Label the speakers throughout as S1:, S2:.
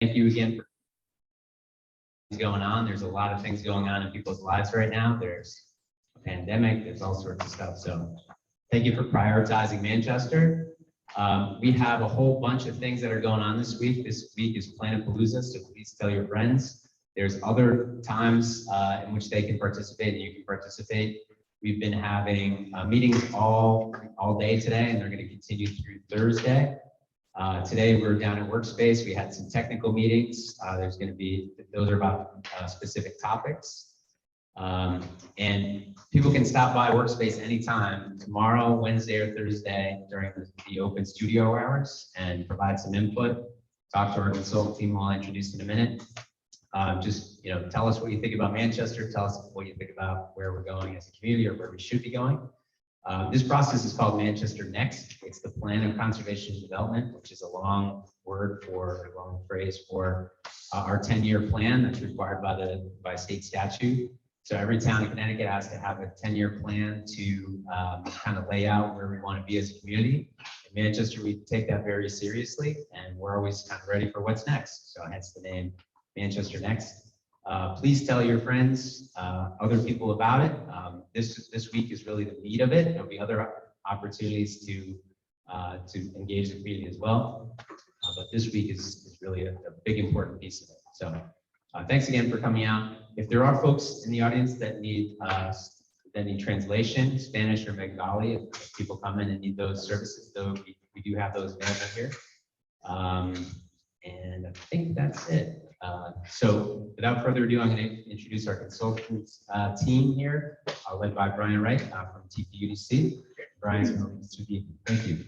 S1: thank you again for going on. There's a lot of things going on in people's lives right now. There's a pandemic, there's all sorts of stuff. So thank you for prioritizing Manchester. We have a whole bunch of things that are going on this week. This week is Planapalooza, so please tell your friends. There's other times in which they can participate and you can participate. We've been having meetings all day today, and they're going to continue through Thursday. Today we're down at Workspace. We had some technical meetings. Those are about specific topics. And people can stop by Workspace anytime, tomorrow, Wednesday, or Thursday during the open studio hours and provide some input. Talk to our consultant team, who I'll introduce in a minute. Just tell us what you think about Manchester. Tell us what you think about where we're going as a community or where we should be going. This process is called Manchester Next. It's the Plan of Conservation and Development, which is a long phrase for our 10-year plan that's required by state statute. So every town in Connecticut has to have a 10-year plan to kind of lay out where we want to be as a community. In Manchester, we take that very seriously, and we're always kind of ready for what's next. So hence the name Manchester Next. Please tell your friends, other people about it. This week is really the meat of it. There'll be other opportunities to engage the community as well. But this week is really a big, important piece of it. So thanks again for coming out. If there are folks in the audience that need translation, Spanish or Bengali, if people come in and need those services, though, we do have those available here. And I think that's it. So without further ado, I'm going to introduce our consultants team here, led by Brian Wright from TPUDC. Brian's going to lead us through the evening. Thank you.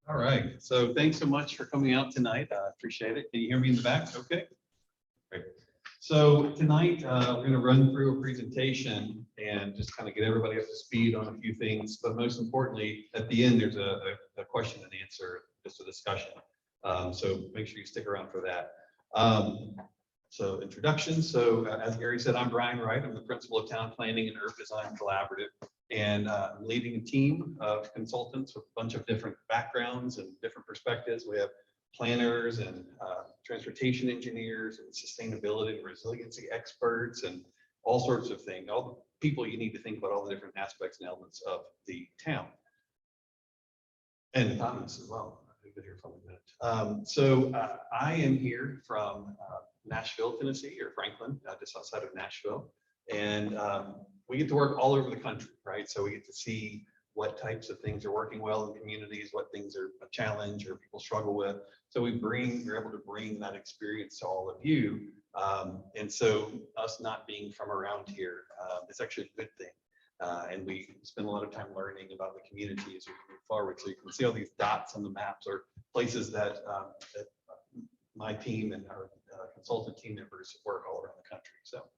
S2: All right, so thanks so much for coming out tonight. I appreciate it. Can you hear me in the back? Okay, great. So tonight we're going to run through a presentation and just kind of get everybody up to speed on a few things. But most importantly, at the end, there's a question and answer, just a discussion. So make sure you stick around for that. So introduction. So as Gary said, I'm Brian Wright. I'm the principal of Town Planning and Urban Design Collaborative. And I'm leading a team of consultants with a bunch of different backgrounds and different perspectives. We have planners and transportation engineers and sustainability and resiliency experts and all sorts of things. All the people you need to think about all the different aspects and elements of the town. And economists as well. I've been here for a minute. So I am here from Nashville, Tennessee, or Franklin, just outside of Nashville. And we get to work all over the country, right? So we get to see what types of things are working well in communities, what things are a challenge or people struggle with. So we're able to bring that experience to all of you. And so us not being from around here, it's actually a good thing. And we spend a lot of time learning about the community as we move forward. So you can see all these dots on the maps are places that, that my team and our consultant team members work all around the country. So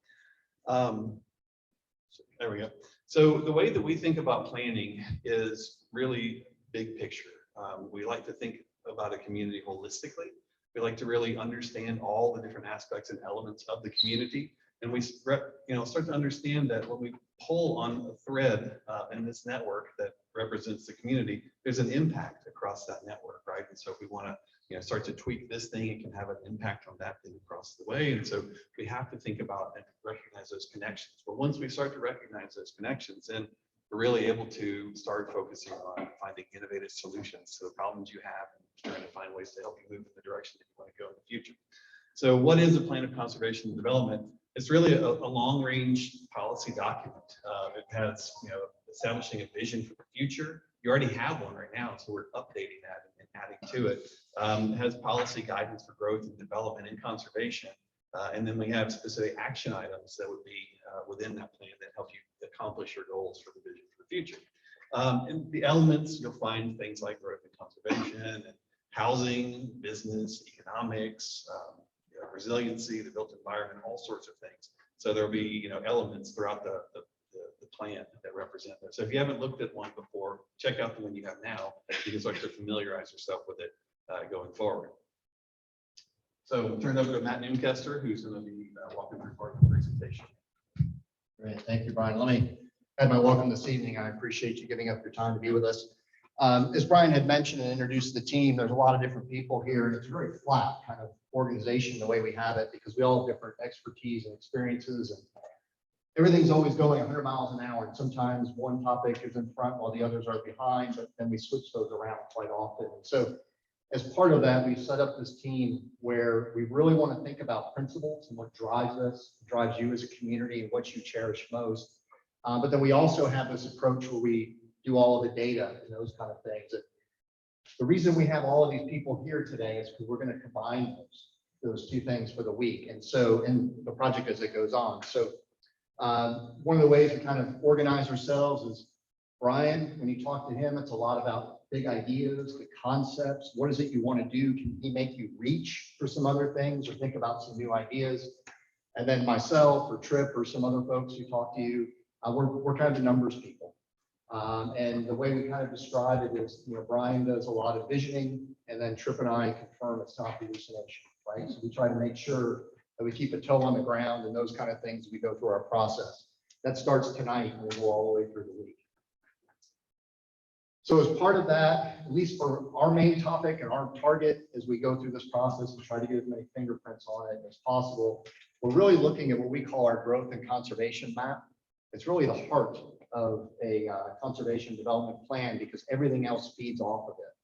S2: there we go. So the way that we think about planning is really big picture. We like to think about a community holistically. We like to really understand all the different aspects and elements of the community. And we start to understand that when we pull on a thread in this network that represents the community, there's an impact across that network, right? And so if we want to start to tweak this thing, it can have an impact on that thing across the way. And so we have to think about and recognize those connections. But once we start to recognize those connections, then we're really able to start focusing on finding innovative solutions to the problems you have and trying to find ways to help you move in the direction that you want to go in the future. So what is a plan of conservation and development? It's really a long-range policy document. It has, establishing a vision for the future. You already have one right now, so we're updating that and adding to it. It has policy guidance for growth and development and conservation. And then we have specific action items that would be within that plan that help you accomplish your goals for the vision for the future. And the elements, you'll find things like growth and conservation and housing, business, economics, resiliency, the built environment, all sorts of things. So there'll be elements throughout the plan that represent that. So if you haven't looked at one before, check out the one you have now. You can start to familiarize yourself with it going forward. So we'll turn it over to Matt Newcastle, who's going to be walking through part of the presentation.
S3: Great, thank you, Brian. Let me add my welcome this evening. I appreciate you giving up your time to be with us. As Brian had mentioned and introduced the team, there's a lot of different people here, and it's a very flat kind of organization the way we have it, because we all have different expertise and experiences, and everything's always going 100 miles an hour. And sometimes one topic is in front while the others are behind, but then we switch those around quite often. And so as part of that, we've set up this team where we really want to think about principles and what drives us, drives you as a community, and what you cherish most. But then we also have this approach where we do all of the data and those kind of things. The reason we have all of these people here today is because we're going to combine those two things for the week. And so in the project as it goes on. So one of the ways we kind of organize ourselves is Brian, when you talk to him, it's a lot about big ideas, the concepts. What is it you want to do? Can he make you reach for some other things or think about some new ideas? And then myself or Tripp or some other folks who talk to you, we're kind of the numbers people. And the way we kind of describe it is, Brian does a lot of visioning, and then Tripp and I confirm it's not hallucination, right? So we try to make sure that we keep a toe on the ground and those kind of things as we go through our process. That starts tonight and we'll go all the way through the week. So as part of that, at least for our main topic and our target as we go through this process and try to get as many fingerprints on it as possible, we're really looking at what we call our growth and conservation map. It's really the heart of a conservation development plan because everything else feeds off of it.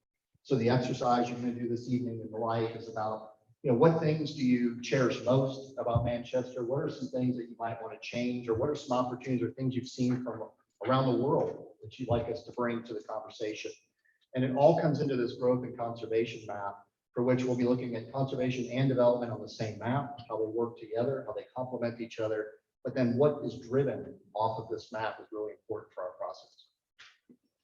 S3: So the exercise you're going to do this evening and the like is about, what things do you cherish most about Manchester? What are some things that you might want to change, or what are some opportunities or things you've seen from around the world that you'd like us to bring to the conversation? And it all comes into this growth and conservation map, for which we'll be looking at conservation and development on the same map, how they work together, how they complement each other. But then what is driven off of this map is really important for our process.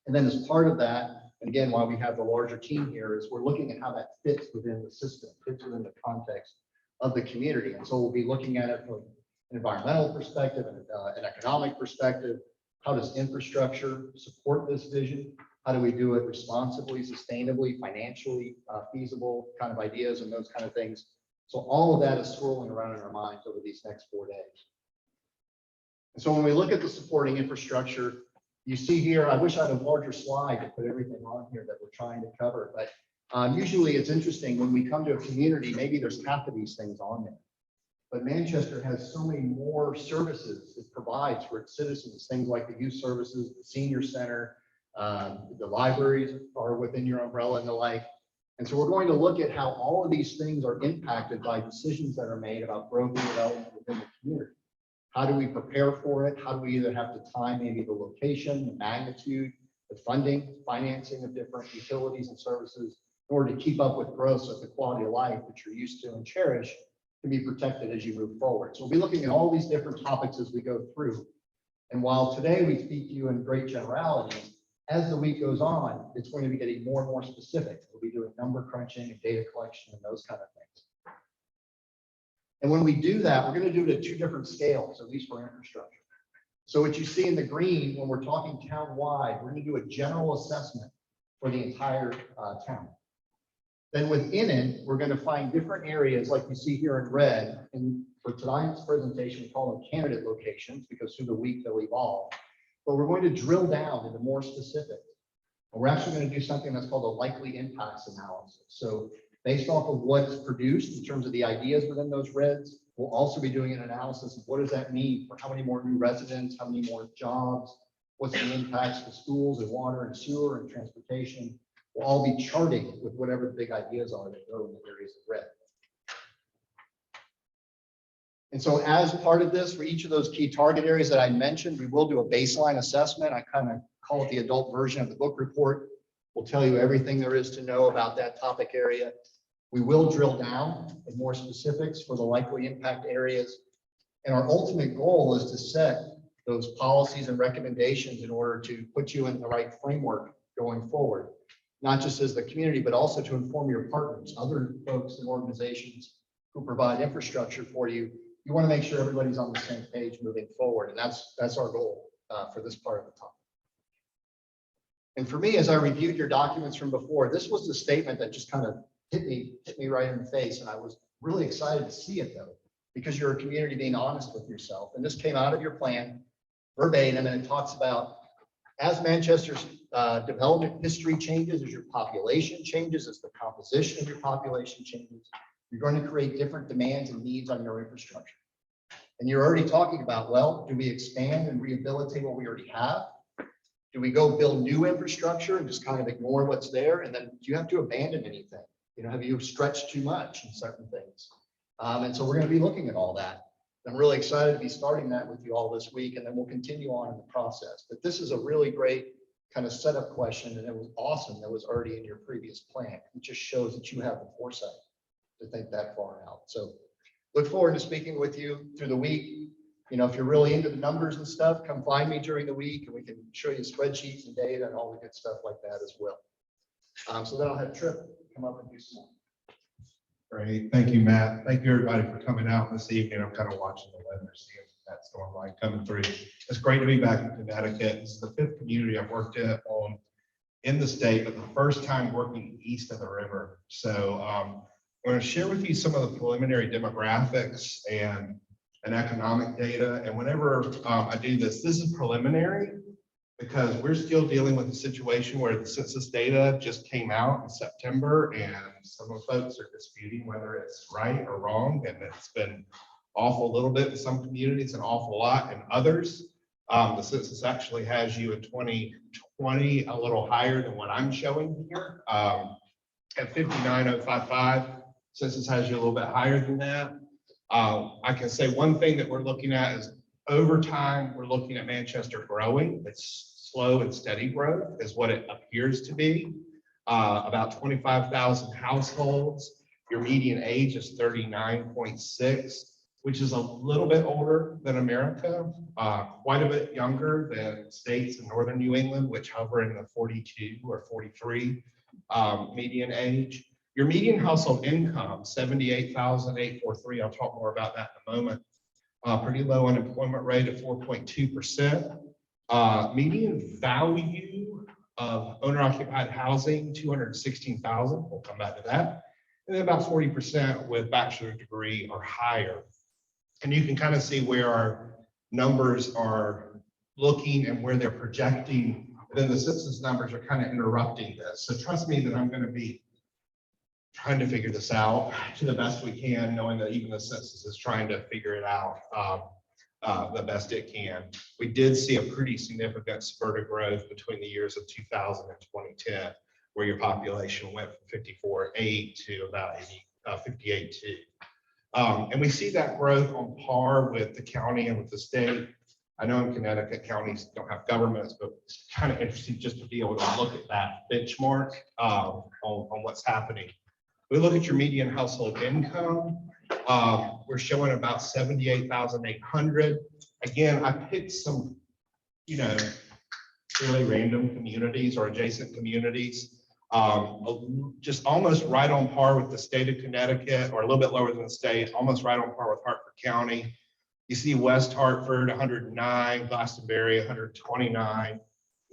S3: And then as part of that, and again, why we have the larger team here, is we're looking at how that fits within the system, fits within the context of the community. And so we'll be looking at it from an environmental perspective and an economic perspective. How does infrastructure support this vision? How do we do it responsibly, sustainably, financially feasible kind of ideas and those kind of things? So all of that is swirling around in our minds over these next 4 days. And so when we look at the supporting infrastructure, you see here, I wish I had a larger slide to put everything on here that we're trying to cover, but usually it's interesting when we come to a community, maybe there's half of these things on there. But Manchester has so many more services it provides for its citizens, things like the youth services, the senior center, the libraries are within your umbrella and the like. And so we're going to look at how all of these things are impacted by decisions that are made about growth and development within the community. How do we prepare for it? How do we either have to time maybe the location, the magnitude, the funding, financing of different utilities and services in order to keep up with growth so that the quality of life that you're used to and cherish can be protected as you move forward. So we'll be looking at all these different topics as we go through. And while today we speak to you in great generalities, as the week goes on, it's going to be getting more and more specific. We'll be doing number crunching and data collection and those kind of things. And when we do that, we're going to do it at 2 different scales, at least for infrastructure. So what you see in the green, when we're talking town-wide, we're going to do a general assessment for the entire town. Then within it, we're going to find different areas like you see here in red. And for tonight's presentation, we call them candidate locations because through the week they'll evolve. But we're going to drill down into more specifics. We're actually going to do something that's called a likely impacts analysis. So based off of what's produced in terms of the ideas within those reds, we'll also be doing an analysis of what does that mean for how many more new residents, how many more jobs, what's the impacts to schools and water and sewer and transportation. We'll all be charting with whatever the big ideas are that go in the areas of red. And so as part of this, for each of those key target areas that I mentioned, we will do a baseline assessment. I kind of call it the adult version of the book report. We'll tell you everything there is to know about that topic area. We will drill down in more specifics for the likely impact areas. And our ultimate goal is to set those policies and recommendations in order to put you in the right framework going forward, not just as the community, but also to inform your partners, other folks and organizations who provide infrastructure for you. You want to make sure everybody's on the same page moving forward. And that's our goal for this part of the topic. And for me, as I reviewed your documents from before, this was the statement that just kind of hit me right in the face. And I was really excited to see it though, because you're a community being honest with yourself. And this came out of your plan verbatim, and it talks about as Manchester's development history changes, as your population changes, as the composition of your population changes, you're going to create different demands and needs on your infrastructure. And you're already talking about, well, do we expand and rehabilitate what we already have? Do we go build new infrastructure and just kind of ignore what's there? And then do you have to abandon anything? You know, have you stretched too much in certain things? And so we're going to be looking at all that. I'm really excited to be starting that with you all this week, and then we'll continue on in the process. But this is a really great kind of setup question, and it was awesome that was already in your previous plan. It just shows that you have the foresight to think that far out. So look forward to speaking with you through the week. You know, if you're really into the numbers and stuff, come find me during the week, and we can show you spreadsheets and data and all the good stuff like that as well. So then I'll have Trip come up and do some more.
S4: Great. Thank you, Matt. Thank you, everybody, for coming out this evening. I'm kind of watching the weather, seeing that storm line coming through. It's great to be back in Connecticut. This is the 5th community I've worked on in the state, but the first time working east of the river. So I'm going to share with you some of the preliminary demographics and economic data. And whenever I do this, this is preliminary because we're still dealing with a situation where the census data just came out in September, and some of the folks are disputing whether it's right or wrong. And it's been awful a little bit in some communities, an awful lot in others. The census actually has you in 2020 a little higher than what I'm showing here at 59,055. Census has you a little bit higher than that. I can say one thing that we're looking at is over time, we're looking at Manchester growing. It's slow and steady growth is what it appears to be. About 25,000 households. Your median age is 39.6, which is a little bit older than America, quite a bit younger than states in northern New England, which hover in the 42 or 43 median age. Your median household income, 78,843. I'll talk more about that in a moment. Pretty low unemployment rate of 4.2%. Median value of owner-occupied housing, 216,000. We'll come back to that. And then about 40% with bachelor's degree or higher. And you can kind of see where our numbers are looking and where they're projecting. And then the census numbers are kind of interrupting this. So trust me that I'm going to be trying to figure this out to the best we can, knowing that even the census is trying to figure it out the best it can. We did see a pretty significant spurt of growth between the years of 2000 and 2010, where your population went from 54.8 to about 58.2. And we see that growth on par with the county and with the state. I know in Connecticut, counties don't have governments, but it's kind of interesting just to be able to look at that benchmark on what's happening. We look at your median household income. We're showing about 78,800. Again, I picked some, really random communities or adjacent communities, just almost right on par with the state of Connecticut, or a little bit lower than the state, almost right on par with Hartford County. You see West Hartford, 109, Glastonbury, 129,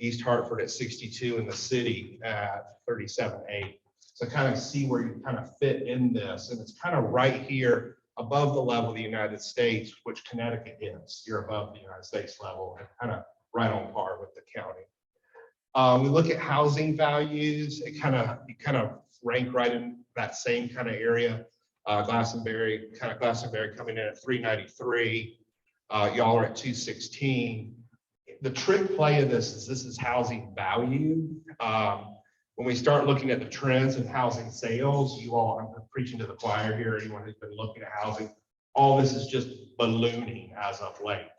S4: East Hartford at 62, and the city at 37.8. So kind of see where you kind of fit in this. And it's kind of right here above the level of the United States, which Connecticut is. You're above the United States level and kind of right on par with the county. We look at housing values. You kind of rank right in that same kind of area. Glastonbury coming in at 393. Y'all are at 216. The trick play of this is housing value. When we start looking at the trends in housing sales, I'm preaching to the choir here, anyone who's been looking at housing, all this is just ballooning as of late.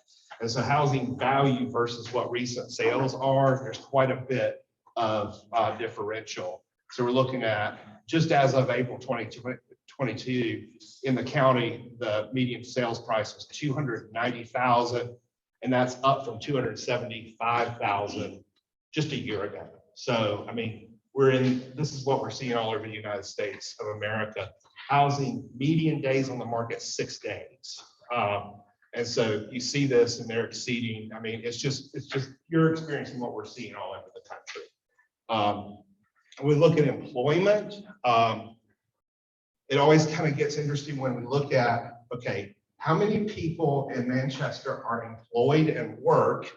S4: And so housing value versus what recent sales are, there's quite a bit of differential. So we're looking at, just as of April 2022, in the county, the median sales price was $290,000, and that's up from $275,000 just a year ago. So, I mean, this is what we're seeing all over the United States of America. Housing median days on the market, 6 days. And so you see this and they're exceeding, I mean, it's just you're experiencing what we're seeing all over the country. We look at employment. It always kind of gets interesting when we look at, okay, how many people in Manchester are employed and work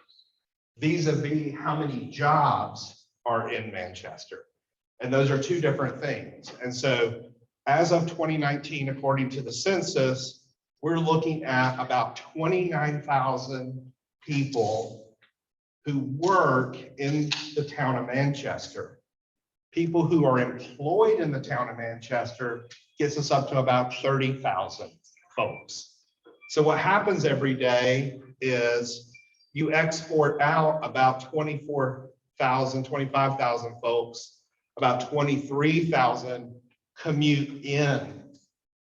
S4: vis-a-vis how many jobs are in Manchester. And those are two different things. And so as of 2019, according to the census, we're looking at about 29,000 people who work in the town of Manchester. People who are employed in the town of Manchester gets us up to about 30,000 folks. So what happens every day is you export out about 24,000, 25,000 folks, about 23,000 commute in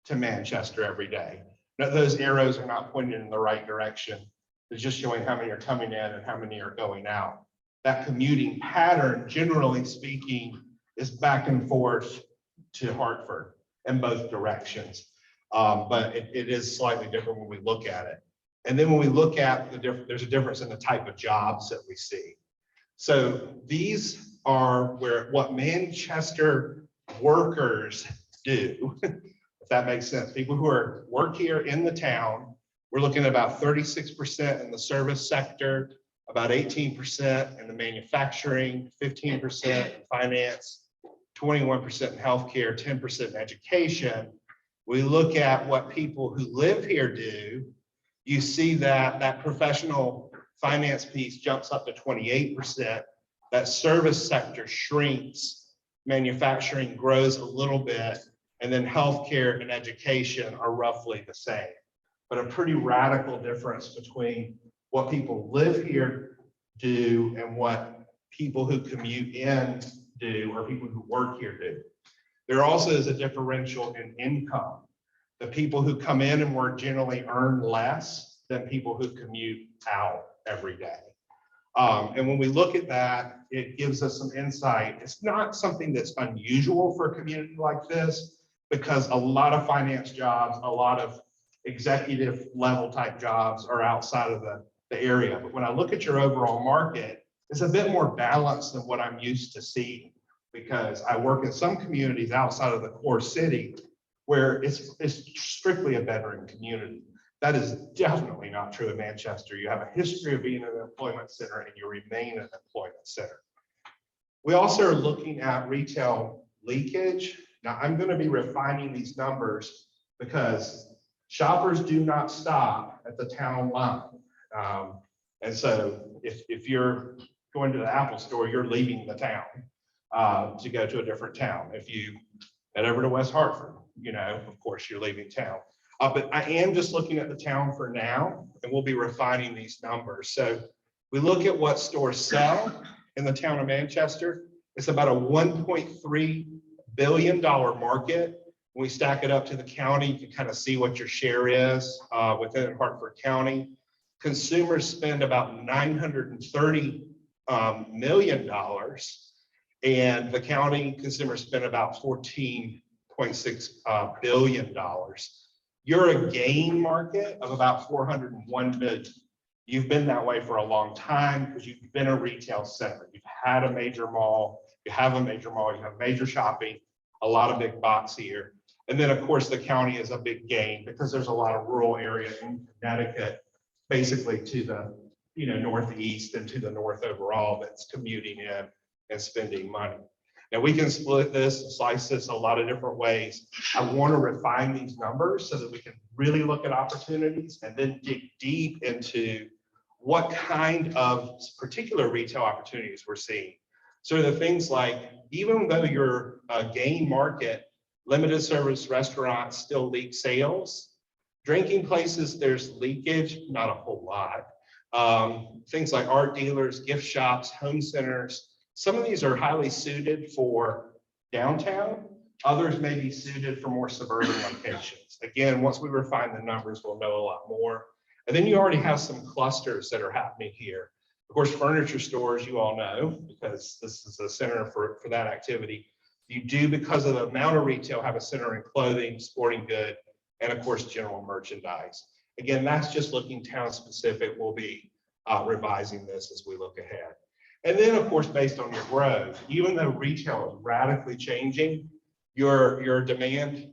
S4: to Manchester every day. Now, those arrows are not pointing in the right direction. It's just showing how many are coming in and how many are going out. That commuting pattern, generally speaking, is back and forth to Hartford in both directions. But it is slightly different when we look at it. And then when we look at there's a difference in the type of jobs that we see. So these are what Manchester workers do, if that makes sense. People who work here in the town, we're looking at about 36% in the service sector, about 18% in the manufacturing, 15% in finance, 21% in healthcare, 10% in education. We look at what people who live here do, you see that professional finance piece jumps up to 28%. That service sector shrinks, manufacturing grows a little bit, and then healthcare and education are roughly the same. But a pretty radical difference between what people live here do and what people who commute in do, or people who work here do. There also is a differential in income. The people who come in and work generally earn less than people who commute out every day. And when we look at that, it gives us some insight. It's not something that's unusual for a community like this, because a lot of finance jobs, a lot of executive level type jobs are outside of the area. But when I look at your overall market, it's a bit more balanced than what I'm used to seeing, because I work in some communities outside of the core city where it's strictly a bedroom community. That is definitely not true in Manchester. You have a history of being an employment center and you remain an employment center. We also are looking at retail leakage. Now I'm going to be refining these numbers because shoppers do not stop at the town line. And so if you're going to the Apple store, you're leaving the town to go to a different town. If you head over to West Hartford, of course you're leaving town. But I am just looking at the town for now, and we'll be refining these numbers. So we look at what stores sell in the town of Manchester. It's about a $1.3 billion market. When we stack it up to the county, you can kind of see what your share is within Hartford County. Consumers spend about $930 million, and the county consumers spend about $14.6 billion. You're a gain market of about 401 million. You've been that way for a long time because you've been a retail center. You've had a major mall, you have major shopping, a lot of big box here. And then of course the county is a big gain because there's a lot of rural area in Connecticut, basically to the northeast and to the north overall, that's commuting in and spending money. Now we can split this and slice this a lot of different ways. I want to refine these numbers so that we can really look at opportunities and then dig deep into what kind of particular retail opportunities we're seeing. So the things like, even though you're a gain market, limited service restaurants still leak sales. Drinking places, there's leakage, not a whole lot. Things like art dealers, gift shops, home centers. Some of these are highly suited for downtown. Others may be suited for more suburban locations. Again, once we refine the numbers, we'll know a lot more. And then you already have some clusters that are happening here. Of course, furniture stores, you all know, because this is a center for that activity. You do, because of the amount of retail, have a center in clothing, sporting good, and of course, general merchandise. Again, that's just looking town specific. We'll be revising this as we look ahead. And then, of course, based on your growth, even though retail is radically changing, your demand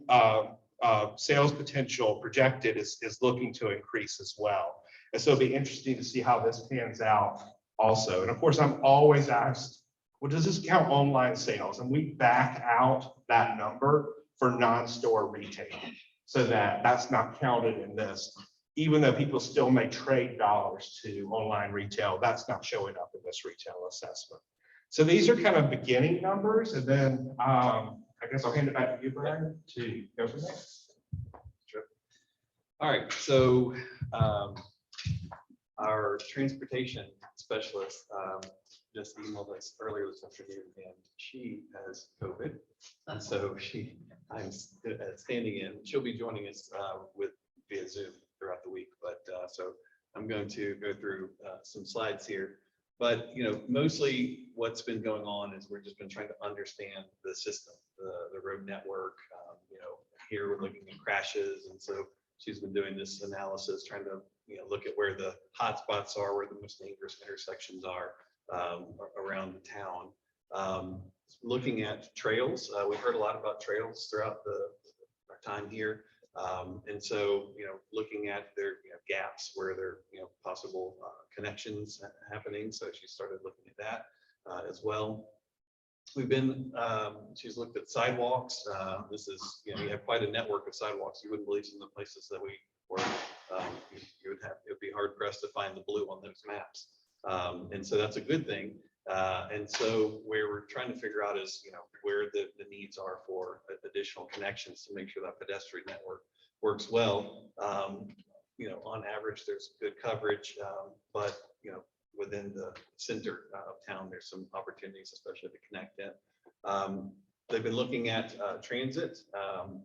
S4: sales potential projected is looking to increase as well. And so it'll be interesting to see how this pans out also. And of course, I'm always asked, well, does this count online sales? And we back out that number for non-store retail, so that that's not counted in this. Even though people still may trade dollars to online retail, that's not showing up in this retail assessment. So these are kind of beginning numbers, and then I guess I'll hand it back to you, Brian, to go from there.
S2: Sure. All right, so our transportation specialist just emailed us earlier this afternoon, and she has COVID. And so I'm standing in. She'll be joining us via Zoom throughout the week. But so I'm going to go through some slides here. But mostly what's been going on is we've just been trying to understand the system, the road network. Here we're looking at crashes, and so she's been doing this analysis, trying to look at where the hot spots are, where the most dangerous intersections are around the town. Looking at trails, we've heard a lot about trails throughout our time here. And so, looking at their gaps where there are possible connections happening. So she started looking at that as well. We've been, she's looked at sidewalks. This is, we have quite a network of sidewalks. You wouldn't believe some of the places that we work. It would be hard pressed to find the blue on those maps. And so that's a good thing. And so where we're trying to figure out is, where the needs are for additional connections to make sure that pedestrian network works well. On average, there's good coverage, but, within the center of town, there's some opportunities, especially to connect it. They've been looking at transit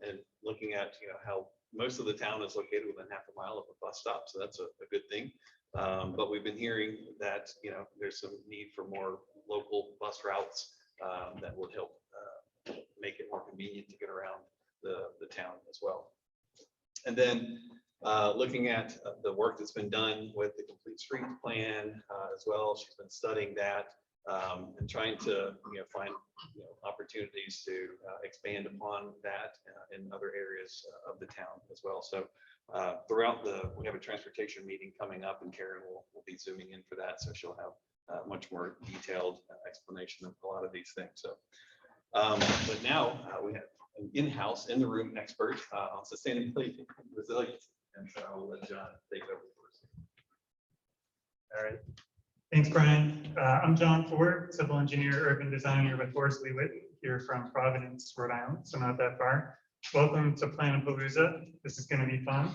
S2: and looking at, how most of the town is located within half a mile of a bus stop. So that's a good thing. But we've been hearing that, there's some need for more local bus routes that would help make it more convenient to get around the town as well. And then looking at the work that's been done with the complete street plan as well. She's been studying that and trying to find opportunities to expand upon that in other areas of the town as well. So throughout we have a transportation meeting coming up, and Karen will be zooming in for that, so she'll have much more detailed explanation of a lot of these things. So but now we have an in-house, in the room expert on sustainability and resilience, and so I'll let John take over first.
S5: All right. Thanks, Brian. I'm John Ford, civil engineer, urban designer with Horsley Witt, here from Providence, Rhode Island, so not that far. Welcome to Planapalooza. This is going to be fun.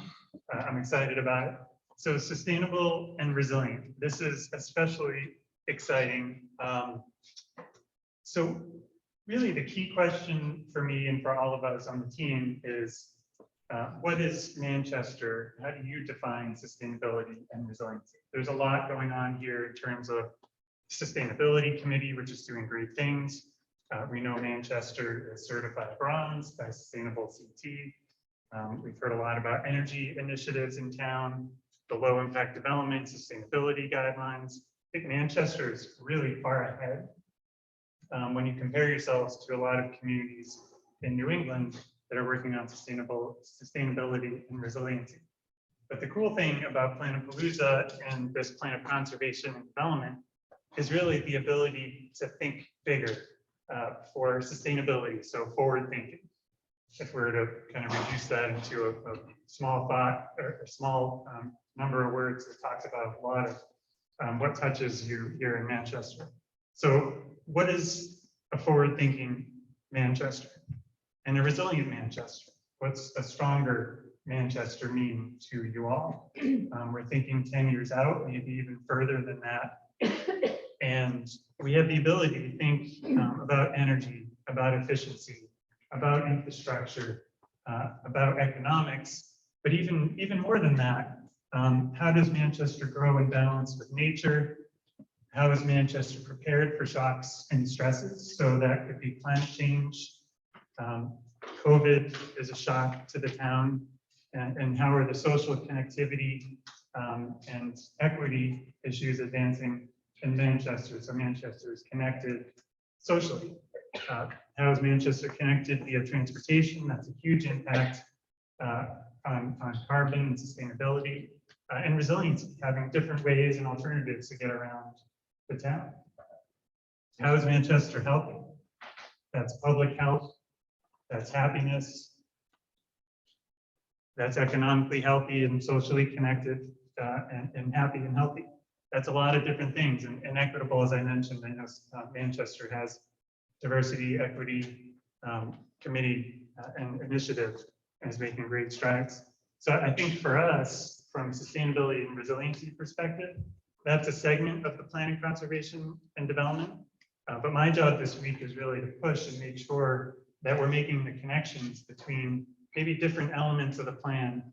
S5: I'm excited about it. So sustainable and resilient. This is especially exciting. So really the key question for me and for all of us on the team is, what is Manchester? How do you define sustainability and resiliency? There's a lot going on here in terms of sustainability committee, which is doing great things. We know Manchester is certified bronze by Sustainable CT. We've heard a lot about energy initiatives in town, the low impact development, sustainability guidelines. I think Manchester is really far ahead when you compare yourselves to a lot of communities in New England that are working on sustainability and resiliency. But the cool thing about Planapalooza and this plan of conservation and development is really the ability to think bigger for sustainability, so forward thinking. If we were to kind of reduce that into a small thought or a small number of words, it talks about a lot of what touches you here in Manchester. So what is a forward thinking Manchester and a resilient Manchester? What's a stronger Manchester mean to you all? We're thinking 10 years out, maybe even further than that. And we have the ability to think about energy, about efficiency, about infrastructure, about economics, but even more than that, how does Manchester grow in balance with nature? How is Manchester prepared for shocks and stresses? So that could be climate change. COVID is a shock to the town. And how are the social connectivity and equity issues advancing in Manchester? So Manchester is connected socially. How is Manchester connected via transportation? That's a huge impact on carbon and sustainability and resiliency, having different ways and alternatives to get around the town. How is Manchester healthy? That's public health, that's happiness, that's economically healthy and socially connected, and happy and healthy. That's a lot of different things, and equitable, as I mentioned. I know Manchester has diversity, equity committee and initiative, and is making great strides. So I think for us, from sustainability and resiliency perspective, that's a segment of the planning, conservation, and development. But my job this week is really to push and make sure that we're making the connections between maybe different elements of the plan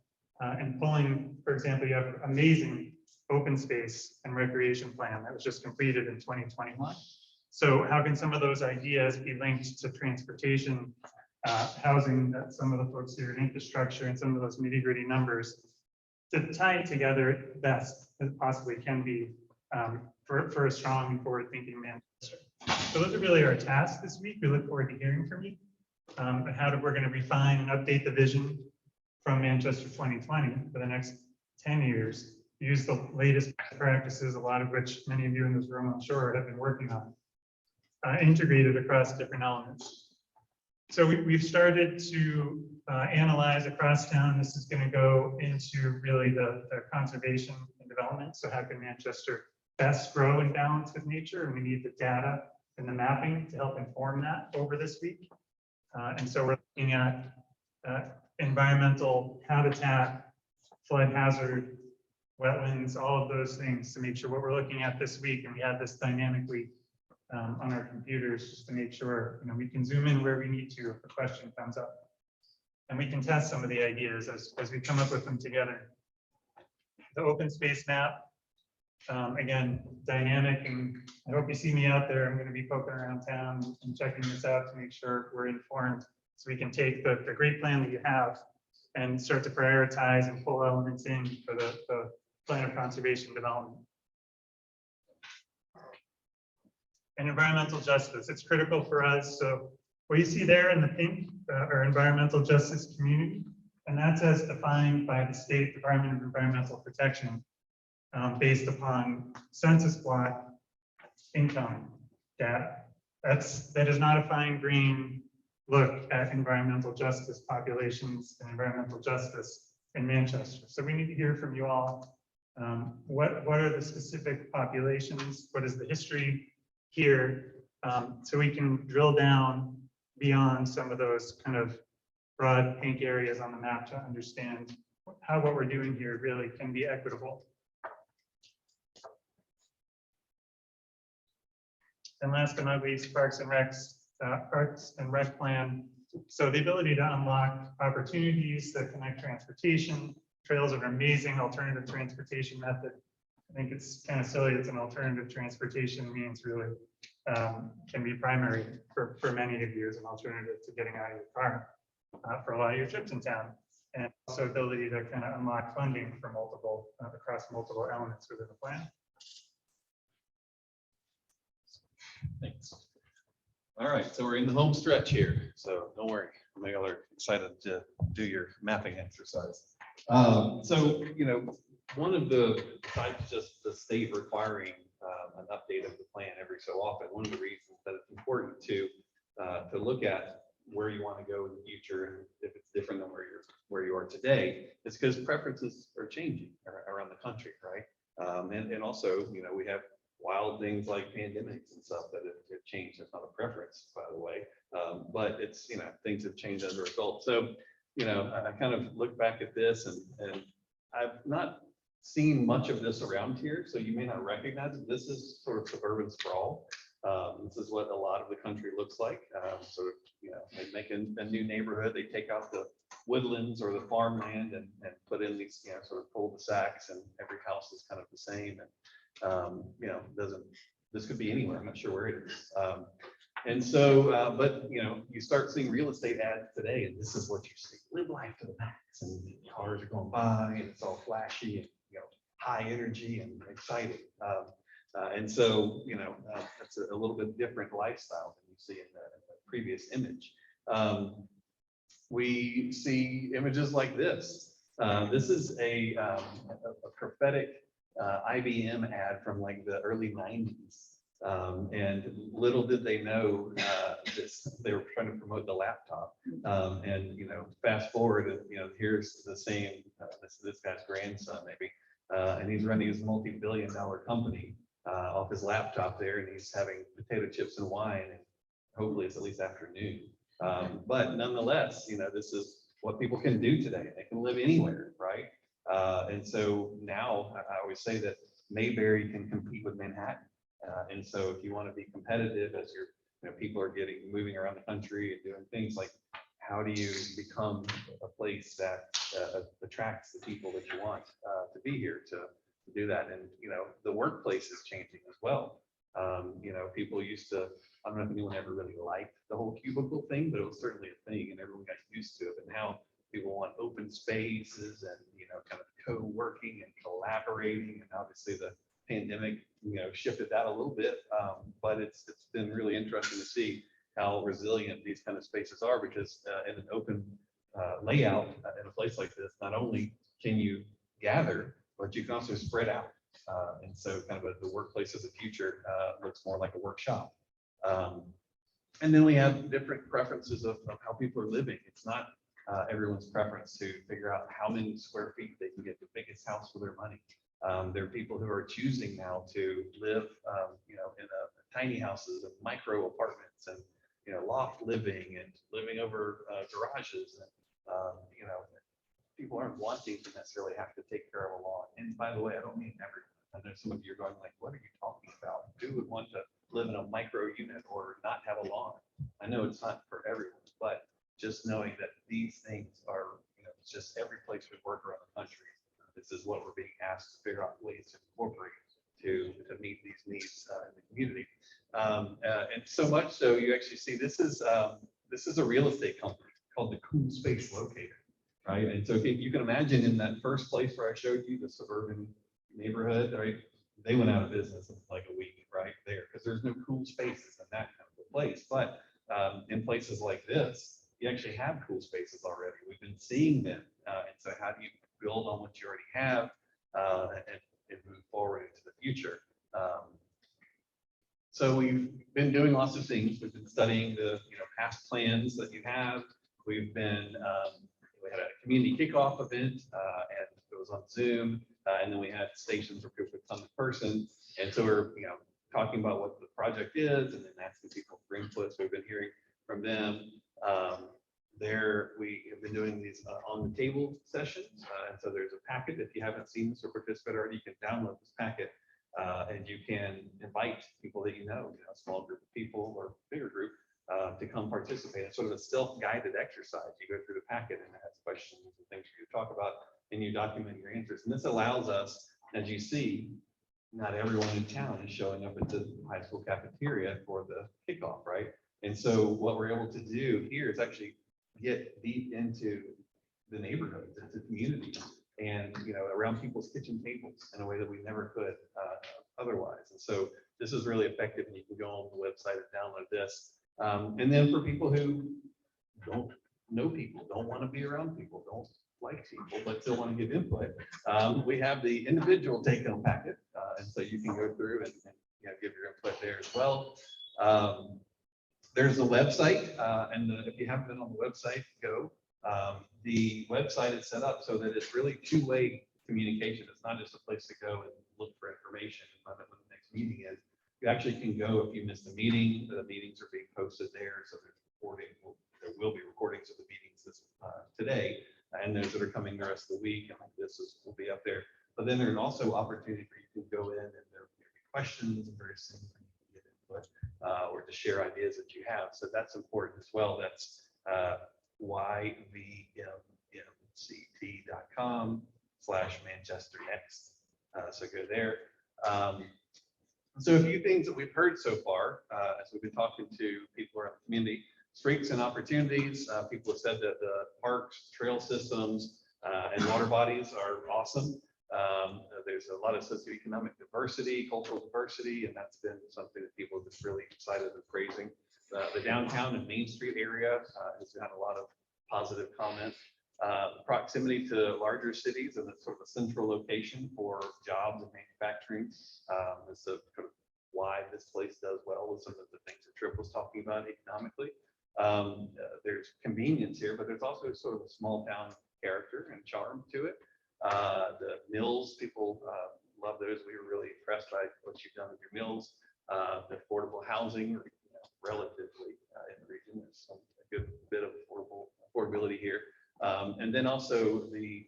S5: and pulling, for example, you have amazing open space and recreation plan that was just completed in 2021. So how can some of those ideas be linked to transportation, housing, that some of the folks here in infrastructure, and some of those nitty-gritty numbers to tie it together best as possibly can be for a strong and forward-thinking Manchester. So those are really our tasks this week. We look forward to hearing from you and how we're going to refine and update the vision from Manchester 2020 for the next 10 years. Use the latest practices, a lot of which many of you in this room, I'm sure, have been working on, integrated across different elements. So we've started to analyze across town. This is going to go into really the conservation and development. So how can Manchester best grow in balance with nature? And we need the data and the mapping to help inform that over this week. And so we're looking at environmental habitat, flood hazard, wetlands, all of those things to make sure what we're looking at this week, and we have this dynamically on our computers just to make sure we can zoom in where we need to if a question comes up. And we can test some of the ideas as we come up with them together. The open space map, again, dynamic, and I hope you see me out there. I'm going to be poking around town and checking this out to make sure we're informed so we can take the great plan that you have and start to prioritize and pull elements in for the plan of conservation development. And environmental justice, it's critical for us. So what you see there in the pink are environmental justice community, and that's as defined by the State Department of Environmental Protection based upon census block income data. That is not a fine grain look at environmental justice populations and environmental justice in Manchester. So we need to hear from you all. What are the specific populations? What is the history here? So we can drill down beyond some of those kind of broad pink areas on the map to understand how what we're doing here really can be equitable. And last but not least, Parks and Rec plan. So the ability to unlock opportunities that connect transportation. Trails are an amazing alternative transportation method. I think it's kind of silly. It's an alternative transportation means really can be primary for many of you as an alternative to getting out of your car for a lot of your trips in town. And also ability to kind of unlock funding for multiple across multiple elements within the plan.
S2: Thanks. All right, so we're in the home stretch here, so don't worry. I know you're excited to do your mapping exercise. So, one of the, besides just the state requiring an update of the plan every so often, one of the reasons that it's important to look at where you want to go in the future and if it's different than where you are today, is because preferences are changing around the country, right? And also, we have wild things like pandemics and stuff that have changed. It's not a preference, by the way, but it's, things have changed as a result. So, I kind of look back at this and I've not seen much of this around here, so you may not recognize it. This is sort of suburban sprawl. This is what a lot of the country looks like. Sort of, they make a new neighborhood, they take out the woodlands or the farmland and put in these, sort of cul-de-sacs, and every house is kind of the same. And this could be anywhere. I'm not sure where it is. And so, but you start seeing real estate ads today, and this is what you see: live life to the max, and cars are going by, and it's all flashy and high energy and exciting. And so, that's a little bit different lifestyle than you see in the previous image. We see images like this. This is a prophetic IBM ad from like the early 90s. And little did they know they were trying to promote the laptop. And fast forward, and here's the same this guy's grandson maybe, and he's running his multi-billion-dollar company off his laptop there, and he's having potato chips and wine, and hopefully it's at least afternoon. But nonetheless, this is what people can do today. They can live anywhere, right? And so now I always say that Mayberry can compete with Manhattan. And so if you want to be competitive as people are moving around the country and doing things like, how do you become a place that attracts the people that you want to be here to do that? And, the workplace is changing as well. People used to, I don't know if anyone ever really liked the whole cubicle thing, but it was certainly a thing and everyone got used to it. But now people want open spaces and, kind of co-working and collaborating. And obviously the pandemic, shifted that a little bit. But it's been really interesting to see how resilient these kind of spaces are, because in an open layout in a place like this, not only can you gather, but you can also spread out. And so kind of the workplace of the future looks more like a workshop. And then we have different preferences of how people are living. It's not everyone's preference to figure out how many square feet they can get the biggest house for their money. There are people who are choosing now to live, in tiny houses and micro apartments and, loft living and living over garages. And, people aren't wanting to necessarily have to take care of a lawn. And by the way, I don't mean everyone. I know some of you are going like, what are you talking about? Who would want to live in a micro unit or not have a lawn? I know it's not for everyone, but just knowing that these things are, it's just every place we work around the country. This is what we're being asked to figure out ways to incorporate to meet these needs in the community. And so much so, you actually see this is a real estate company called the Cool Space Locator, right? And so if you can imagine in that first place where I showed you, the suburban neighborhood, right? They went out of business in like a week, right there, because there's no cool spaces in that kind of a place. But in places like this, you actually have cool spaces already. We've been seeing them. And so how do you build on what you already have and move forward into the future? So we've been doing lots of things. We've been studying the past plans that you have. We've been we had a community kickoff event and it was on Zoom, and then we had stations where people could come in person. And so we're talking about what the project is and then asking people for input. So we've been hearing from them. We have been doing these on the table sessions. And so there's a packet. If you haven't seen this or participated already, you can download this packet and you can invite people that a small group of people or bigger group to come participate. It's sort of a self-guided exercise. You go through the packet and it has questions and things for you to talk about, and you document your answers. And this allows us, as you see, not everyone in town is showing up at the high school cafeteria for the kickoff, right? And so what we're able to do here is actually get deep into the neighborhoods, into communities, and around people's kitchen tables in a way that we never could otherwise. And so this is really effective, and you can go on the website and download this. And then for people who don't know people, don't want to be around people, don't like people, but still want to give input, we have the individual take-home packet, and so you can go through and give your input there as well. There's a website, and if you haven't been on the website, go. The website is set up so that it's really two-way communication. It's not just a place to go and look for information and find out when the next meeting is. You actually can go if you missed a meeting. The meetings are being posted there, so there's recording. There will be recordings of the meetings today, and those that are coming the rest of the week. And will be up there. But then there's also opportunity for you to go in and there will be questions and various things that you can get input or to share ideas that you have. So that's important as well. That's yvmct.com/Manchester Next. So go there. So a few things that we've heard so far as we've been talking to people around the community: strengths and opportunities. People have said that the parks, trail systems, and water bodies are awesome. There's a lot of socioeconomic diversity, cultural diversity, and that's been something that people are just really excited and praising. The downtown and Main Street area has had a lot of positive comments. Proximity to larger cities and it's sort of a central location for jobs and manufacturing. Is sort of why this place does well with some of the things that Tripp was talking about economically. There's convenience here, but there's also sort of a small town character and charm to it. The mills, people love those. We were really impressed by what you've done with your mills. The affordable housing, relatively in the region, there's a good bit of affordability here. And then also the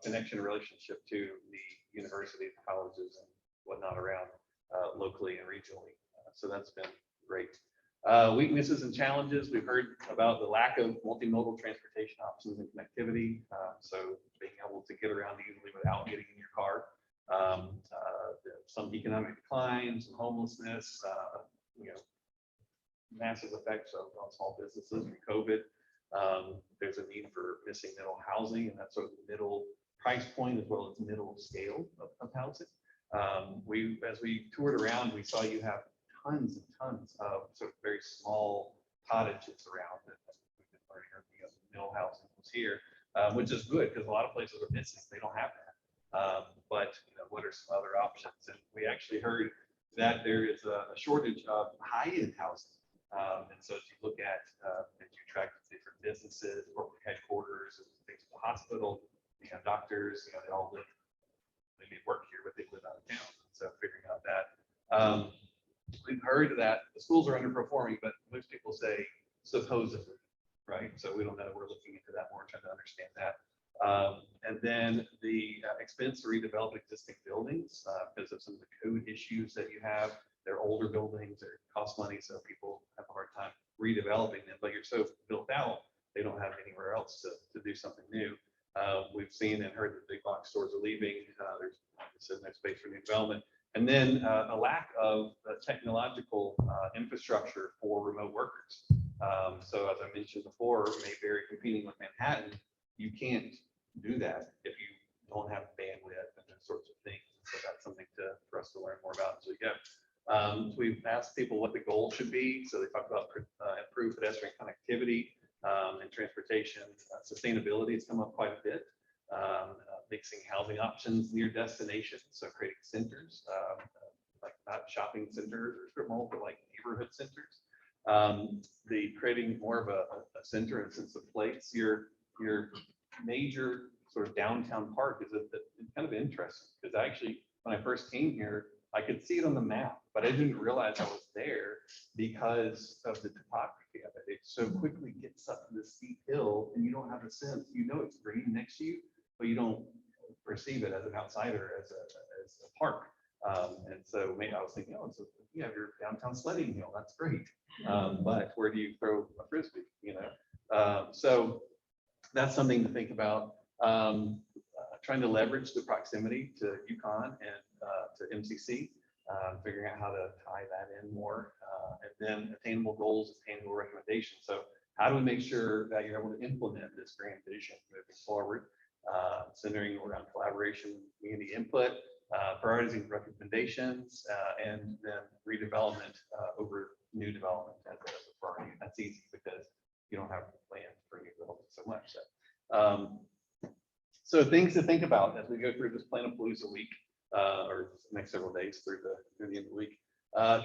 S2: connection relationship to the universities, colleges, and whatnot around locally and regionally. So that's been great. Weaknesses and challenges. We've heard about the lack of multimodal transportation options and connectivity. So being able to get around easily without getting in your car. Some economic decline, some homelessness, massive effects on small businesses from COVID. There's a need for missing middle housing, and that's sort of the middle price point as well as middle scale of housing. As we toured around, we saw you have tons and tons of sort of very small cottages around that we've been learning middle housing was here, which is good because a lot of places are missing. They don't have that. But what are some other options? And we actually heard that there is a shortage of high-end housing. And so as you look at, as you track different businesses, corporate headquarters, and things at the hospital, doctors, they all live, they may work here, but they live out of town. So figuring out that. We've heard that the schools are underperforming, but most people say supposedly, right? So we don't know. We're looking into that more, trying to understand that. And then the expense to redevelop existing buildings because of some of the code issues that you have. They're older buildings, they cost money, so people have a hard time redeveloping them. But you're so built out, they don't have anywhere else to do something new. We've seen and heard that big box stores are leaving. There's no space for new development. And then a lack of technological infrastructure for remote workers. So as I mentioned before, Mayberry competing with Manhattan, you can't do that if you don't have bandwidth and those sorts of things. So that's something for us to learn more about as we go. We've asked people what the goal should be. So they talked about improved pedestrian connectivity and transportation. Sustainability has come up quite a bit. Mixing housing options near destinations. So creating centers, like not shopping centers or strip malls, but like neighborhood centers. The creating more of a center and sense of place. Your major sort of downtown park is kind of interesting because actually when I first came here, I could see it on the map, but I didn't realize I was there because of the topography of it. It so quickly gets up to the steep hill and you don't have a sense, it's green next to you, but you don't perceive it as an outsider as a park. And so maybe I was thinking, you have your downtown sledding hill, that's great. But where do you throw a Frisbee, So that's something to think about. Trying to leverage the proximity to UConn and to MCC, figuring out how to tie that in more, and then attainable goals, attainable recommendations. So how do we make sure that you're able to implement this grand vision moving forward, centering around collaboration, community input, prioritizing recommendations, and then redevelopment over new development as a priority. That's easy because you don't have a plan for new development so much. So things to think about as we go through this Planapalooza week, or next several days through the end of the week.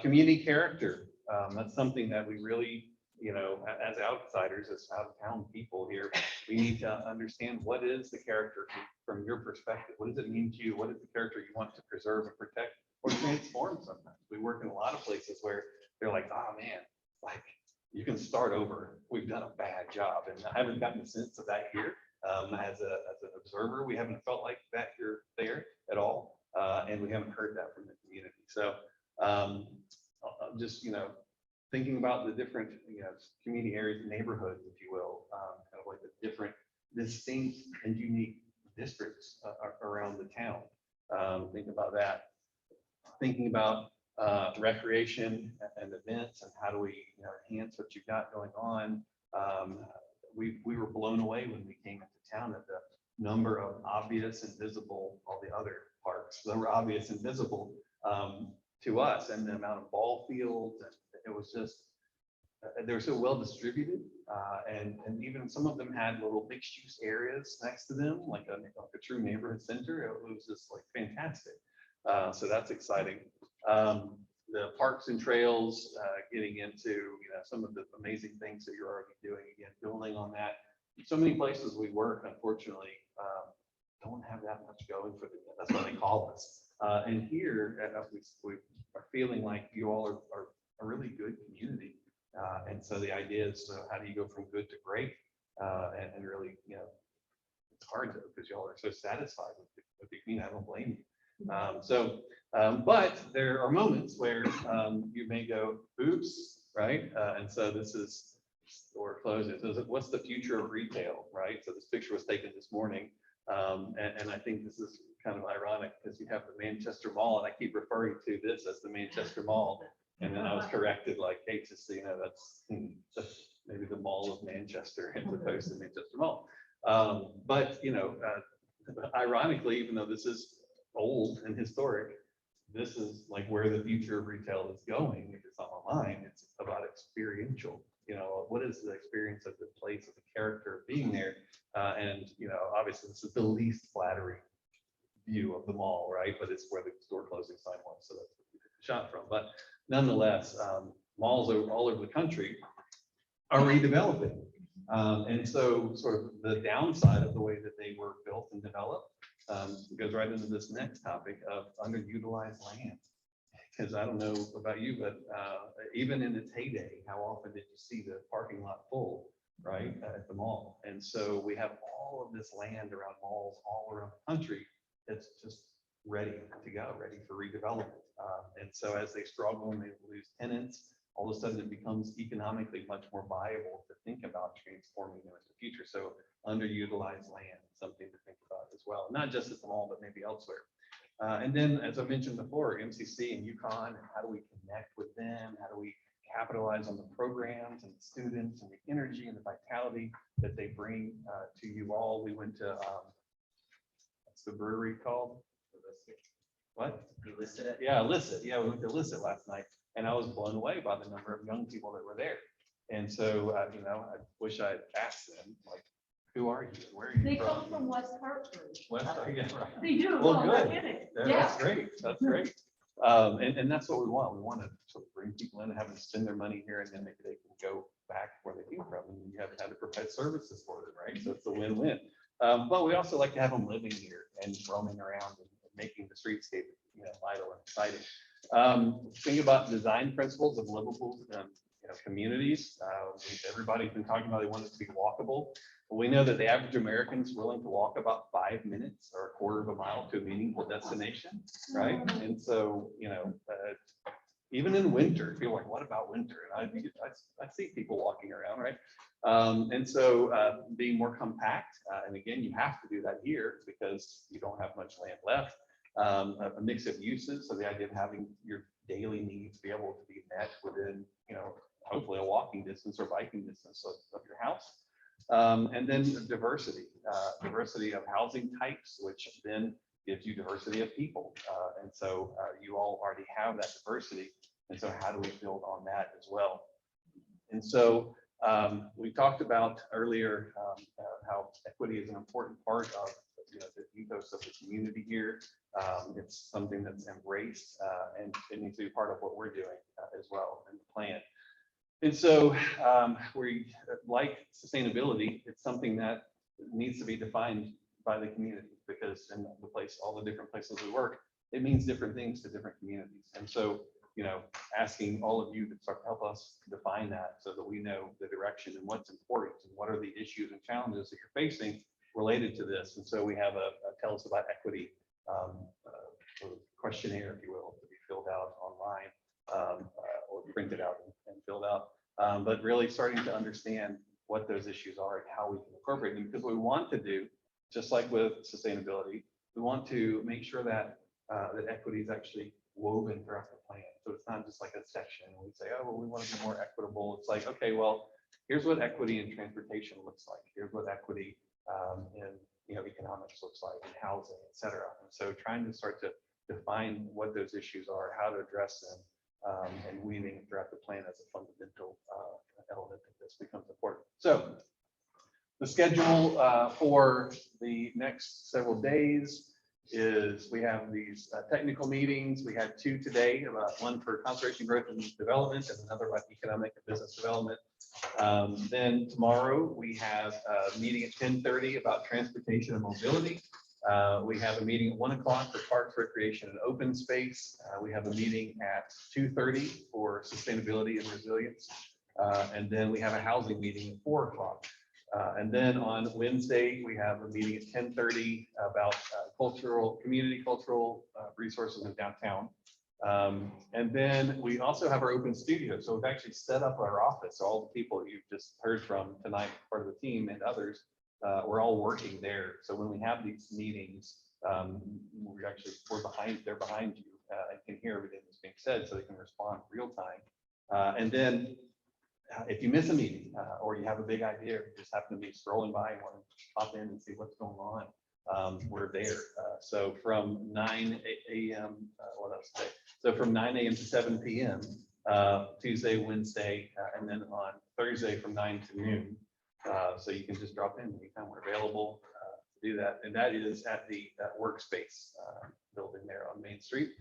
S2: Community character. That's something that we really, as outsiders, as out-of-town people here, we need to understand what is the character from your perspective. What does it mean to you? What is the character you want to preserve and protect or transform sometimes? We work in a lot of places where they're like, oh man, like you can start over. We've done a bad job. And I haven't gotten a sense of that here. As an observer, we haven't felt like that you're there at all. And we haven't heard that from the community. So just, thinking about the different, community areas, neighborhoods, if you will, kind of like the different distinct and unique districts around the town. Think about that. Thinking about recreation and events and how do we enhance what you've got going on. We were blown away when we came into town at the number of obvious and visible, all the other parks that were obvious and visible to us, and the amount of ball fields, and it was just, they were so well distributed And even some of them had little mixed use areas next to them, like a true neighborhood center. It was just like fantastic. So that's exciting. The parks and trails, getting into, some of the amazing things that you're already doing, again, building on that. So many places we work, unfortunately, don't have that much going for them. That's what they call us. And here, we are feeling like you all are a really good community. And so the idea is, how do you go from good to great? And really, it's hard to, because y'all are so satisfied with the community. I don't blame you. But there are moments where you may go, oops, right? And so this is, or closing. So what's the future of retail, right? So this picture was taken this morning. And I think this is kind of ironic because you have the Manchester Mall, and I keep referring to this as the Manchester Mall. And then I was corrected, like, hey, just so you know, that's maybe the Mall of Manchester as opposed to Manchester Mall. But ironically, even though this is old and historic, this is like where the future of retail is going. If it's online, it's about experiential. What is the experience of the place, of the character of being there? And obviously, this is the least flattering view of the mall, right? But it's where the store closing sign was, so that's what we took the shot from. But nonetheless, malls all over the country are redeveloping. And so sort of the downside of the way that they were built and developed goes right into this next topic of underutilized land. Because I don't know about you, but even in its heyday, how often did you see the parking lot full, right, at the mall? And so we have all of this land around malls all around the country that's just ready to go, ready for redevelopment. And so as they struggle and they lose tenants, all of a sudden it becomes economically much more viable to think about transforming them into the future. So underutilized land is something to think about as well, not just at the mall, but maybe elsewhere. And then, as I mentioned before, MCC and UConn, how do we connect with them? How do we capitalize on the programs and the students and the energy and the vitality that they bring to you all? We went to, what's the brewery called? What?
S1: You listed it?
S2: Yeah, Illicit. Yeah, we went to Illicit last night, and I was blown away by the number of young people that were there. And so, I wish I had asked them, like, who are you? Where are you
S6: They
S2: from?
S6: come from West Hartford.
S2: West, yeah, right.
S6: They do.
S2: Well,
S6: no
S2: good.
S6: kidding.
S2: Yeah,
S6: Yeah.
S2: that's great. That's great. And that's what we want. We want to sort of bring people in and have them spend their money here, and then maybe they can go back where they came from. And you haven't had to provide services for them, right? So it's a win-win. But we also like to have them living here and roaming around and making the streetscape, vital and exciting. Think about design principles of livable communities. Everybody's been talking about they want it to be walkable. We know that the average American is willing to walk about 5 minutes or a quarter of a mile to a meaningful destination, right? And so, even in winter, people are like, what about winter? And I see people walking around, right? And so being more compact, and again, you have to do that here because you don't have much land left. A mix of uses, so the idea of having your daily needs be able to be met within, hopefully a walking distance or biking distance of your house. And then diversity of housing types, which then gives you diversity of people. And so you all already have that diversity. And so how do we build on that as well? And so we talked about earlier how equity is an important part of the ethos of the community here. It's something that's embraced and it needs to be part of what we're doing as well in the plan. And so we like sustainability. It's something that needs to be defined by the community because in all the different places we work, it means different things to different communities. And so, asking all of you to start to help us define that so that we know the direction and what's important and what are the issues and challenges that you're facing related to this. And so we have a tell us about equity sort of questionnaire, if you will, to be filled out online or printed out and filled out. But really starting to understand what those issues are and how we can incorporate them, because what we want to do, just like with sustainability, we want to make sure that that equity is actually woven throughout the plan. So it's not just like a section and we say, oh, well, we want to be more equitable. It's like, okay, well, here's what equity in transportation looks like. Here's what equity in economics looks like, in housing, et cetera. And so trying to start to define what those issues are, how to address them, and weaving it throughout the plan as a fundamental element of this becomes important. So the schedule for the next several days is we have these technical meetings. We had 2 today, one for conservation growth and development and another like economic and business development. Then tomorrow we have a meeting at 10:30 about transportation and mobility. We have a meeting at 1 o'clock for parks, recreation, and open space. We have a meeting at 2:30 for sustainability and resilience. And then we have a housing meeting at 4 o'clock. And then on Wednesday, we have a meeting at 10:30 about community cultural resources in downtown. And then we also have our open studio. So we've actually set up our office. So all the people you've just heard from tonight, part of the team and others, we're all working there. So when we have these meetings, they're behind you and can hear everything that's being said so they can respond real time. And then if you miss a meeting or you have a big idea, or you just happen to be scrolling by and want to pop in and see what's going on, we're there. So from 9 a.m. What else today? So from 9 a.m. to 7 p.m. Tuesday, Wednesday, and then on Thursday from 9 to noon. So you can just drop in anytime we're available to do that. And that is at the workspace building there on Main Street.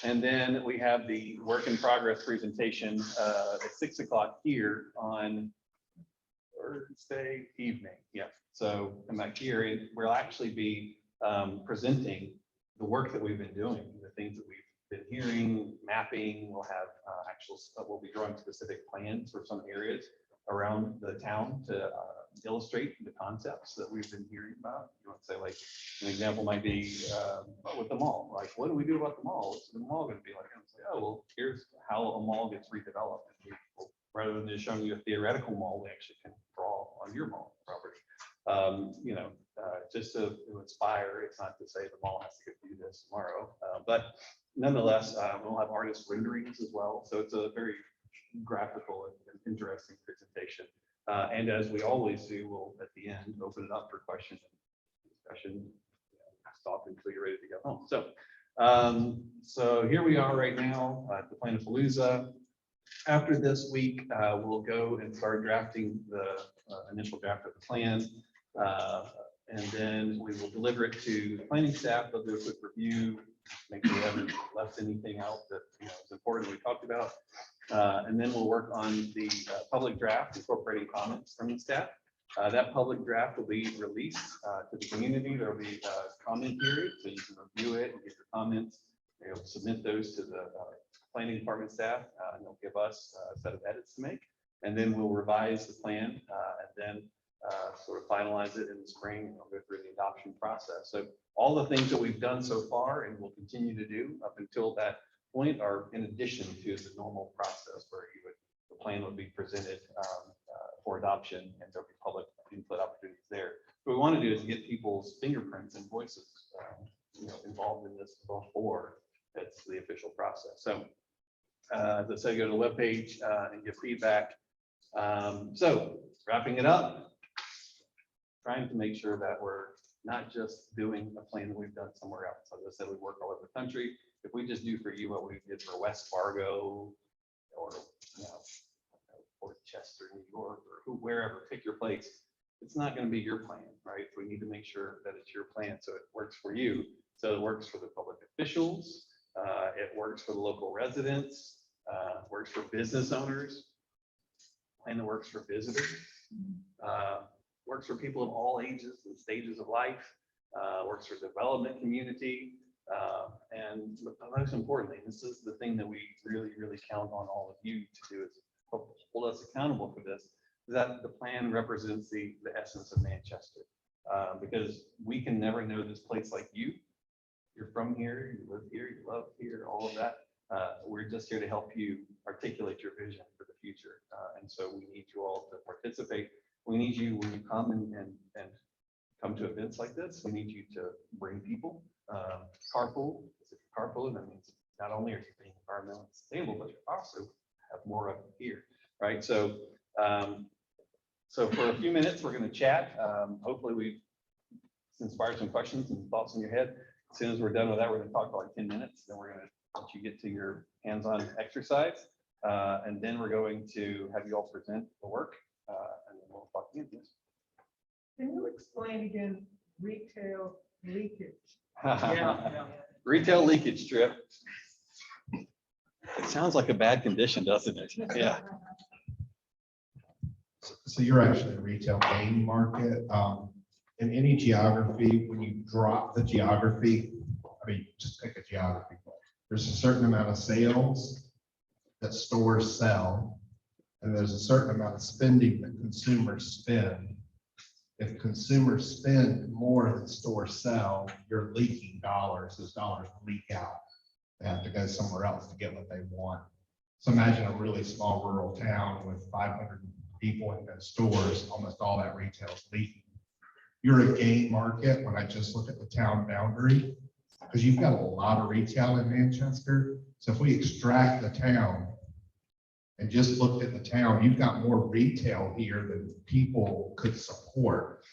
S2: And then we have the work in progress presentation at 6 o'clock here on Thursday evening. Yeah, so come back here and we'll actually be presenting the work that we've been doing, the things that we've been hearing, mapping. We'll have we'll be drawing specific plans for some areas around the town to illustrate the concepts that we've been hearing about. You want to say, like, an example might be with the mall. Like, what do we do about the mall? What's the mall going to be like? And say, oh, well, here's how a mall gets redeveloped. And rather than just showing you a theoretical mall, we actually can draw on your mall property. Just to inspire. It's not to say the mall has to do this tomorrow, but nonetheless, we'll have artist renderings as well. So it's a very graphical and interesting presentation. And as we always do, we'll at the end open it up for questions and discussion. Stop until you're ready to go home. So here we are right now at the Planapalooza. After this week, we'll go and start drafting the initial draft of the plan. And then we will deliver it to the planning staff. They'll do a quick review, make sure we haven't left anything out that is important we talked about. And then we'll work on the public draft, incorporating comments from the staff. That public draft will be released to the community. There will be a comment period, so you can review it and get your comments. You'll submit those to the planning department staff, and they'll give us a set of edits to make. And then we'll revise the plan and then sort of finalize it in the spring. And we'll go through the adoption process. So all the things that we've done so far and will continue to do up until that point are in addition to the normal process where the plan would be presented for adoption and there'll be public input opportunities there. What we want to do is get people's fingerprints and voices involved in this before it's the official process. So as I said, go to the webpage and give feedback. So wrapping it up, trying to make sure that we're not just doing a plan that we've done somewhere else. As I said, we work all over the country. If we just do for you what we did for West Fargo or Port Chester, New York, or wherever, pick your place, it's not going to be your plan, right? We need to make sure that it's your plan so it works for you. So it works for the public officials, it works for the local residents, works for business owners, and it works for visitors, works for people of all ages and stages of life, works for the development community. And most importantly, this is the thing that we really, really count on all of you to do, is hold us accountable for this, is that the plan represents the essence of Manchester. Because we can never know this place like you. You're from here, you live here, you love here, all of that. We're just here to help you articulate your vision for the future. And so we need you all to participate. We need you when you come and come to events like this. We need you to bring people. Carpool. If you carpool, that means not only are you being environmentally sustainable, but you also have more of it here, right? So, so for a few minutes, we're going to chat. Hopefully, we've inspired some questions and thoughts in your head. As soon as we're done with that, we're going to talk for like 10 minutes. Then we're going to let you get to your hands-on exercise. And then we're going to have you all present the work. And then we'll talk again. Yes.
S6: Can you explain again retail leakage?
S2: Retail leakage strip. It sounds like a bad condition, doesn't it? Yeah.
S4: So you're actually a retail game market. In any geography, when you drop the geography, I mean, just pick a geography. There's a certain amount of sales that stores sell, and there's a certain amount of spending that consumers spend. If consumers spend more than stores sell, you're leaking dollars. Those dollars leak out. They have to go somewhere else to get what they want. So imagine a really small rural town with 500 people in those stores, almost all that retail is leaking. You're a game market when I just look at the town boundary, because you've got a lot of retail in Manchester. So if we extract the town and just looked at the town, you've got more retail here than people could support.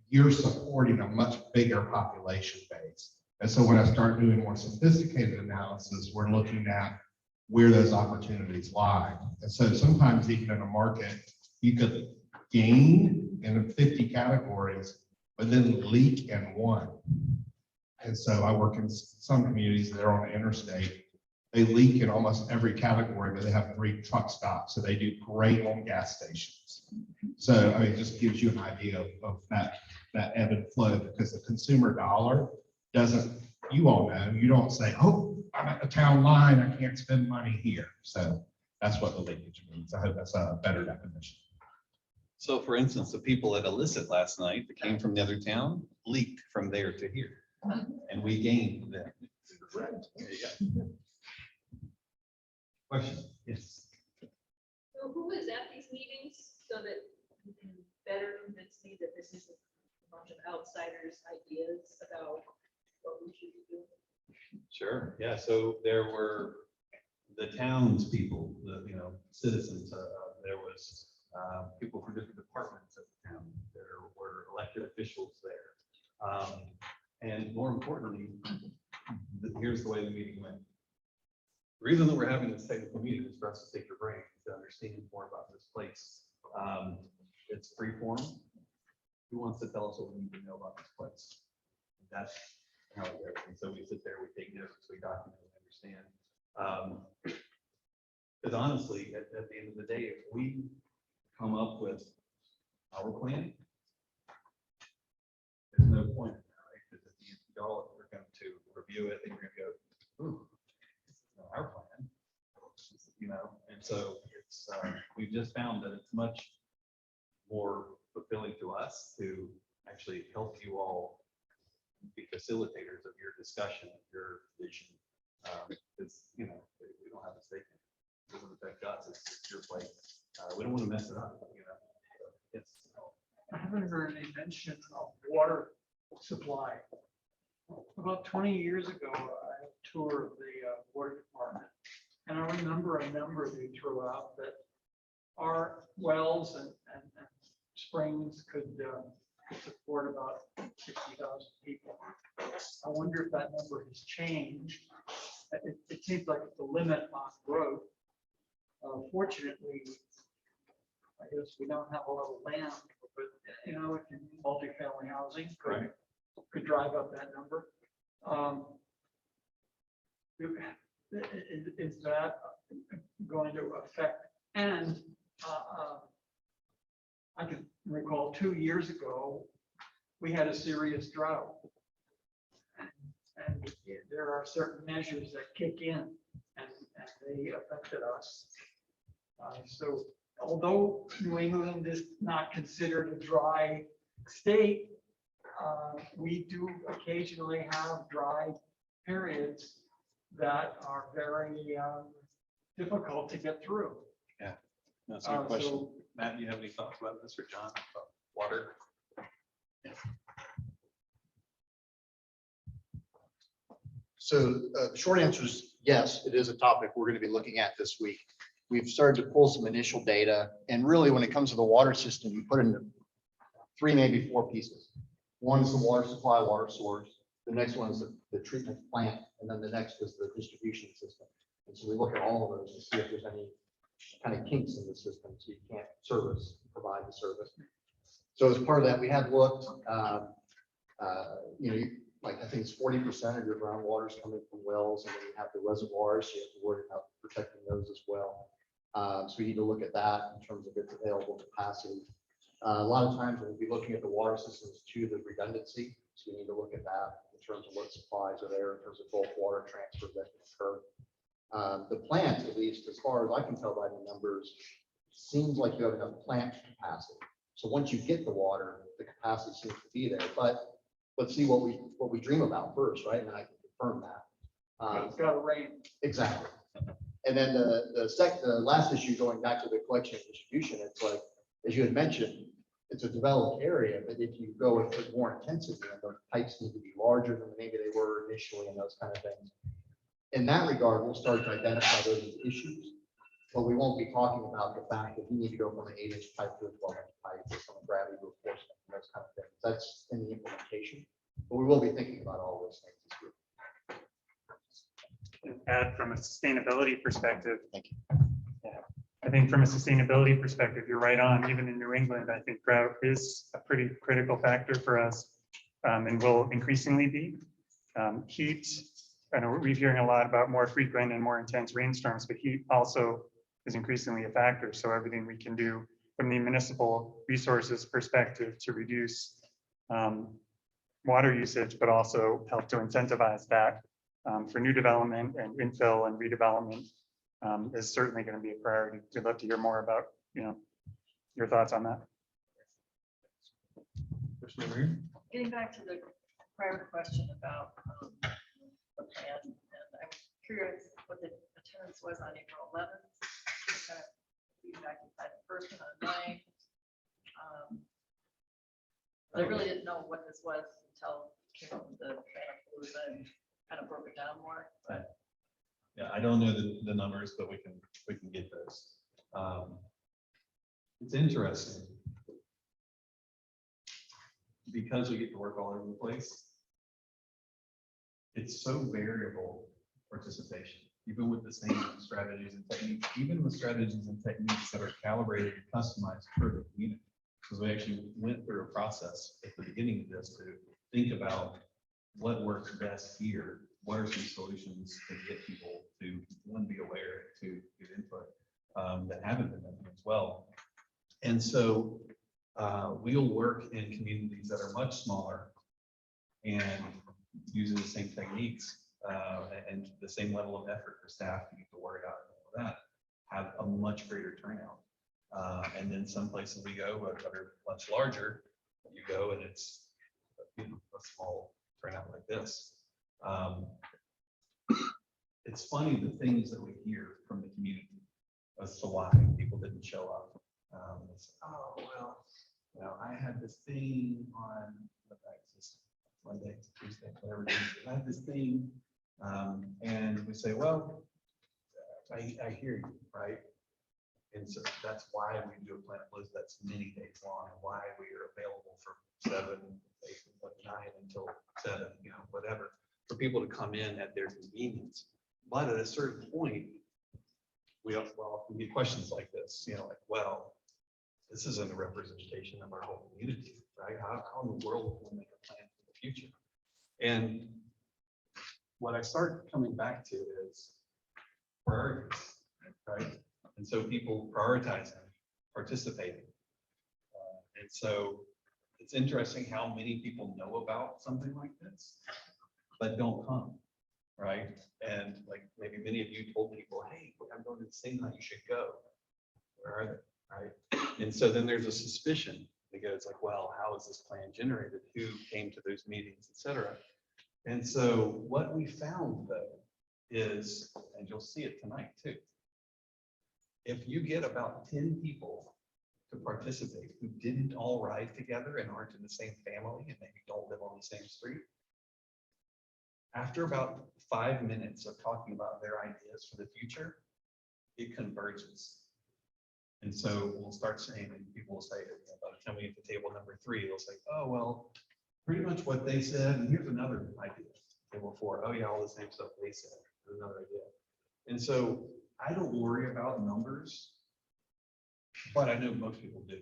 S4: You're supporting a much bigger population base. And so when I start doing more sophisticated analysis, we're looking at where those opportunities lie. And so sometimes even in a market, you could gain in 50 categories, but then leak in one. And so I work in some communities that are on the interstate. They leak in almost every category, but they have 3 truck stops. So they do great on gas stations. So I mean, it just gives you an idea of that ebb and flow, because the consumer dollar doesn't, you all know, you don't say, oh, I'm at the town line, I can't spend money here. So that's what the leakage means. I hope that's a better definition.
S2: So for instance, the people at Illicit last night that came from the other town leaked from there to here, and we gained them. There you go. Question? Yes.
S7: So who is at these meetings so that you can better convince me that this isn't a bunch of outsiders' ideas about what we should be doing?
S2: Sure. Yeah. So there were the townspeople, the citizens. There was people from different departments of the town. There were elected officials there, and more importantly, here's the way the meeting went. The reason that we're having this technical meeting is for us to take your brain to understand more about this place. It's free form. Who wants to tell us what we need to know about this place? That's how it works. And so we sit there, we take notes, we document, we understand. Because honestly, at the end of the day, if we come up with our plan, there's no point in that, right? Because at the end of it all, we're going to review it and we're going to go, ooh, this is not our plan, and so it's, we've just found that it's much more fulfilling to us to actually help you all be facilitators of your discussion, of your vision. Because, we don't have a stake in it. It doesn't affect us, it's your place. We don't want to mess it up, It's,
S6: I haven't heard any mention of water supply. About 20 years ago, I had a tour of the water department, and I remember a number they threw out that our wells and springs could support about 60,000 people. I wonder if that number has changed. It seems like it's a limit on growth. Fortunately, I guess we don't have a lot of land, but multifamily housing could drive up that number. Is that going to affect? And I can recall 2 years ago, we had a serious drought. And there are certain measures that kick in and they affected us. So although New England is not considered a dry state, we do occasionally have dry periods that are very difficult to get through.
S2: Yeah, that's a good question.
S6: So,
S2: Matt, do you have any thoughts about this, or John, about water?
S3: So the short answer is yes, it is a topic we're going to be looking at this week. We've started to pull some initial data, and really when it comes to the water system, you put in 3, maybe 4 pieces. One is the water supply, water source. The next one is the treatment plant, and then the next is the distribution system. And so we look at all of those to see if there's any kind of kinks in the system, so you can't provide the service. So as part of that, we had looked, like I think it's 40% of your groundwater is coming from wells, and then you have the reservoirs, so you have to worry about protecting those as well. So we need to look at that in terms of its available capacity. A lot of times we'll be looking at the water systems too, the redundancy. So we need to look at that in terms of what supplies are there, in terms of bulk water transfer that can occur. The plant, at least as far as I can tell by the numbers, seems like you have enough plant capacity. So once you get the water, the capacity seems to be there. But let's see what we dream about first, right? And then I can confirm that.
S6: It's got to rain.
S3: Exactly. And then the last issue, going back to the collection and distribution, it's like, as you had mentioned, it's a developed area, but if you go with more intensity, and the pipes need to be larger than maybe they were initially and those kind of things. In that regard, we'll start to identify those as issues, but we won't be talking about the fact that you need to go from an 8-inch pipe to a 12-inch pipe or from gravity reinforcement and those kind of things. That's in the implementation, but we will be thinking about all those things this group.
S5: Add from a sustainability perspective.
S3: Thank you.
S5: Yeah, I think from a sustainability perspective, you're right on. Even in New England, I think drought is a pretty critical factor for us, and will increasingly be. Heat, I know we're hearing a lot about more frequent and more intense rainstorms, but heat also is increasingly a factor. So everything we can do from the municipal resources perspective to reduce water usage, but also help to incentivize that for new development and infill and redevelopment is certainly going to be a priority. We'd love to hear more about, your thoughts on that.
S8: Getting back to the prior question about the plan, and I'm curious what the attendance was on April 11th. Kind of feedback inside the person on 9th. I really didn't know what this was until the Planapalooza and kind of broke it down more. But
S2: Yeah, I don't know the numbers, but we can get those. It's interesting because we get to work all over the place. It's so variable participation, even with the same strategies and techniques, even with strategies and techniques that are calibrated and customized for the community. Because we actually went through a process at the beginning of this to think about what works best here. What are some solutions to get people to, one, be aware, to get input that haven't been done as well. And so we'll work in communities that are much smaller and using the same techniques and the same level of effort for staff to get the word out and all that, have a much greater turnout. And then some places we go that are much larger, you go and it's a small turnout like this. It's funny the things that we hear from the community as to why people didn't show up. Oh, well, I had this thing on Monday, Tuesday, whatever it is. I had this thing, and we say, well, I hear you, right? And so that's why we do a Planapalooza that's many days long, and why we are available from 7, 8, 9 until 7, whatever, for people to come in at their convenience. But at a certain point, we often get questions like this, like, well, this isn't a representation of our whole community, right? How in the world can we make a plan for the future? And what I start coming back to is priorities, right? And so people prioritizing, participating. And so it's interesting how many people know about something like this, but don't come, right? And like maybe many of you told people, hey, I'm going to the same night, you should go. Where are they, right? And so then there's a suspicion because it's like, well, how is this plan generated? Who came to those meetings, et cetera? And so what we found though is, and you'll see it tonight too, if you get about 10 people to participate who didn't all ride together and aren't in the same family and maybe don't live on the same street, after about 5 minutes of talking about their ideas for the future, it converges. And so we'll start saying, and people will say, by the time we get to table number 3, they'll say, oh, well, pretty much what they said, and here's another idea. Table 4, oh yeah, all the same stuff they said, there's another idea. And so I don't worry about numbers, but I know most people do,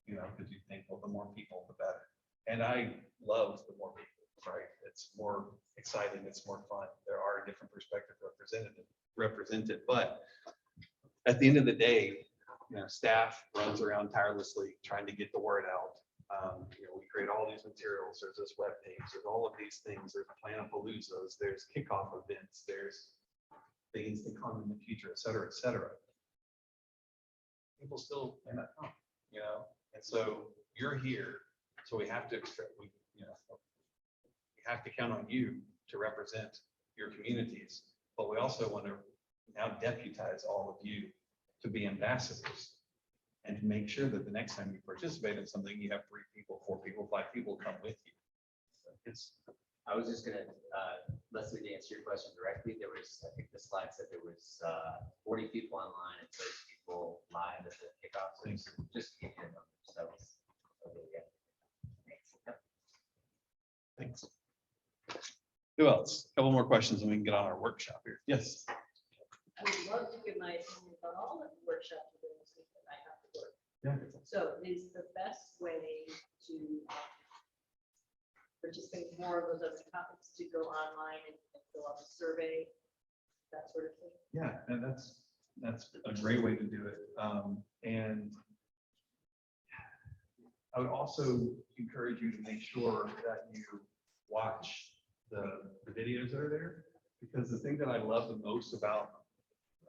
S2: you know, because you think, well, the more people, the better. And I love the more people, right? It's more exciting, it's more fun. There are different perspectives represented, but at the end of the day, you know, staff runs around tirelessly trying to get the word out. You know, we create all these materials. There's this web page. There's all of these things. There's Planapaloozas. There's kickoff events. There's things to come in the future, et cetera, et cetera. People still may not come, you know, and so you're here. So we have to expect, we have to count on you to represent your communities, but we also want to now deputize all of you to be ambassadors and to make sure that the next time you participate in something, you have 3 people, 4 people, 5 people come with you. So it's,
S1: I was just gonna, Leslie, to answer your question directly, there was, I think the slide said there was 40 people online and 30 people live at the kickoff. So just to give you a number. So
S2: thanks. Who else? A couple more questions and we can get on our workshop here. Yes.
S7: I would love to give my opinion on all of the workshops we're doing this week that I have to work.
S2: Yeah.
S7: So is the best way to participate in more of those other topics to go online and fill out a survey, that sort of thing?
S2: Yeah, and that's a great way to do it. And I would also encourage you to make sure that you watch the videos that are there, because the thing that I love the most about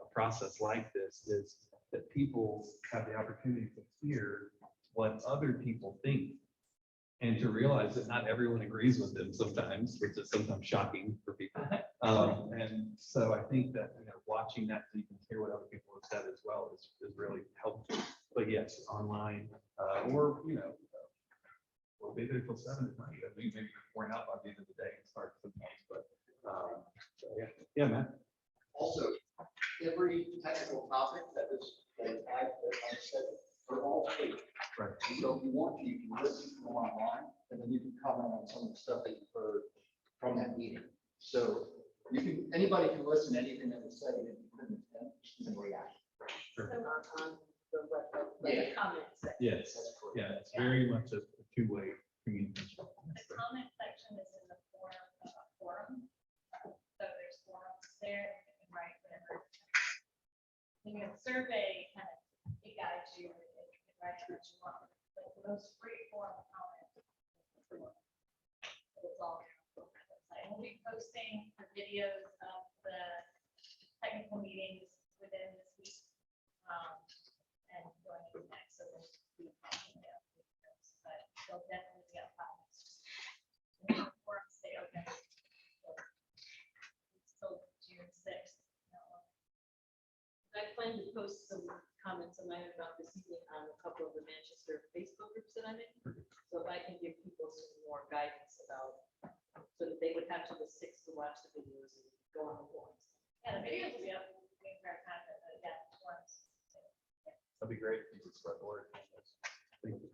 S2: a process like this is that people have the opportunity to hear what other people think and to realize that not everyone agrees with them sometimes, which is sometimes shocking for people. And so I think that, you know, watching that so you can hear what other people have said as well is really helpful. But yes, online, or, you know, we'll be there till 7 at night. I mean, maybe you're worn out by the end of the day and start sometimes, but so yeah, man.
S3: Also, every technical topic that is, that I said, they're all free.
S2: Right.
S3: And so if you want to, you can listen to them online, and then you can comment on some of the stuff that you've heard from that meeting. So you can, anybody can listen to anything that was said, even if you couldn't attend, you can react.
S7: So on the website, like the comments section.
S2: Yes, yeah, it's very much a two-way communication.
S9: The comment section is in the forum. So there's forums there, you can write whatever. When you have a survey, kind of, it guides you, and you can write what you want. But the most free form of comment is the forum. So it's all there on the website. We'll be posting the videos of the technical meetings within this week. And going into next, so there's but they'll definitely be up high. Forums stay open. Till June 6th.
S7: I plan to post some comments on my about this evening on a couple of the Manchester Facebook groups that I'm in. So if I can give people some more guidance about, so that they would have to the 6th to watch the videos and go on the forums.
S9: Yeah, the videos will be up. We can grab content, but yeah, forums.
S2: That'd be great if you could spread the word. Thank you.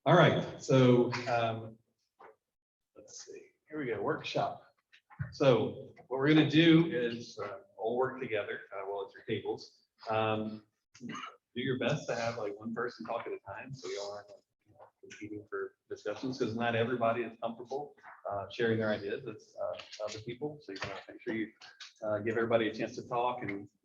S2: All right, so let's see. Here we go, workshop. So what we're going to do is all work together. Well, it's your tables. Do your best to have like one person talk at a time, so you all aren't competing for discussions, because not everybody is comfortable sharing their ideas. It's other people, so you want to make sure you give everybody a chance to talk and